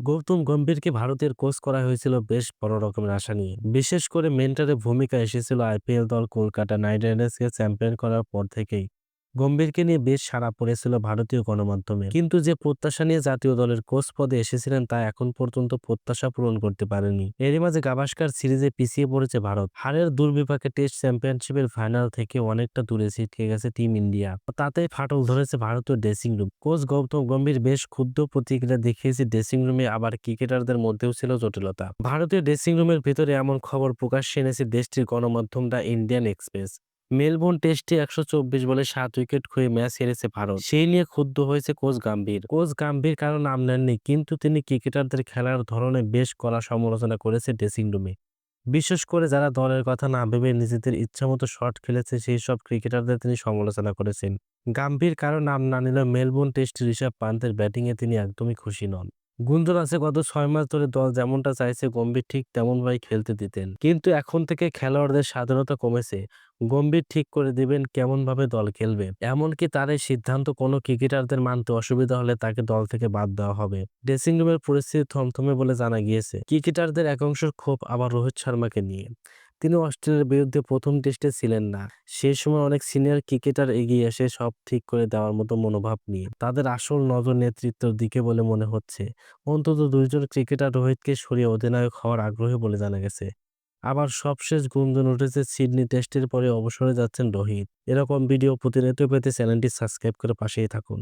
গৌতম গম্ভীরকে ভারতের কোচ করা হয়েছিল বেশ বড় রকমের আশা নিয়ে। বিশেষ করে মেন্টরের ভূমিকা এসেছিল আইপিএল দল কলকাতা নাইট রাইডার্সকে চ্যাম্পিয়ন করার পর থেকেই। গম্ভীরকে নিয়ে বেশ সাড়া পড়েছিল ভারতীয় গণমাধ্যমে, কিন্তু যে প্রত্যাশা নিয়ে জাতীয় দলের কোচ পদে এসেছিলেন তা এখন পর্যন্ত প্রত্যাশা পূরণ করতে পারেনি। এরই মাঝে গাভাস্কার সিরিজে পিছিয়ে পড়েছে ভারত। হারের দুর্বিপাকে টেস্ট চ্যাম্পিয়নশিপের ফাইনাল থেকে অনেকটা দূরে ছিটকে গেছে টিম ইন্ডিয়া। তাতেই ফাটল ধরেছে ভারতীয় dressing room. Coach Gautam Gambhir বেশ ক্ষুব্ধ প্রতিক্রিয়া দেখিয়েছে ড্রেসিং রুমে, আবার ক্রিকেটারদের মধ্যেও ছিল জটিলতা। ভারতীয় ড্রেসিং রুমের ভেতরে এমন খবর প্রকাশ্যে এনেছে দেশটির গণমাধ্যম দ্য ইন্ডিয়ান এক্সপ্রেস। মেলবোর্ন টেস্টে ১২৪ বলে ৭ উইকেট খুঁয়ে ম্যাচ হেরেছে ভারত। সেই নিয়ে ক্ষুব্ধ হয়েছে কোচ গাম্ভীর কারো নাম নেননি, কিন্তু তিনি ক্রিকেটারদের খেলার ধরনে বেশ কড়া সমালোচনা করেছে ড্রেসিং রুমে। বিশেষ করে যারা দলের কথা না ভেবে নিজেদের ইচ্ছামতো শট খেলেছে সেই সব ক্রিকেটারদের তিনি সমালোচনা করেছেন। গাম্ভীর কারো নাম না নিলেও মেলবোর্ন টেস্টে ঋষভ পান্তের ব্যাটিংয়ে তিনি একদমই খুশি নন। গুঞ্জন আছে গত ৬ মাস ধরে দল যেমনটা চাইছে গম্ভীর ঠিক তেমনভাবেই খেলতে দিতেন, কিন্তু এখন থেকে খেলোয়াড়দের স্বাধীনতা কমেছে। গম্ভীর ঠিক করে দিবেন কেমনভাবে দল খেলবে, এমনকি তার এই সিদ্ধান্ত কোনো ক্রিকেটারদের মানতে অসুবিধা হলে তাকে দল থেকে বাদ দেওয়া হবে। ড্রেসিং রুমের পরিস্থিতি থমথমে বলে জানা গিয়েছে। ক্রিকেটারদের একাংশের ক্ষোভ আবার রোহিত শর্মাকে নিয়ে। তিনি অস্ট্রেলিয়ার বিরুদ্ধে প্রথম টেস্টে ছিলেন না। সেই সময় অনেক সিনিয়র ক্রিকেটার এগিয়ে এসে সব ঠিক করে দেওয়ার মতো মনোভাব নিয়ে। তাদের আসল নজর নেতৃত্বের দিকে বলে মনে হচ্ছে। অন্তত ২ জন ক্রিকেটার রোহিতকে সরিয়ে অধিনায়ক হওয়ার আগ্রহী বলে জানা গেছে। আবার সবশেষ গুঞ্জন উঠেছে সিডনি টেস্টের পরে অবসরে যাচ্ছেন রোহিত। এরকম ভিডিও প্রতিনিয়ত পেতে চ্যানেলটি সাবস্ক্রাইব করে পাশেই থাকুন।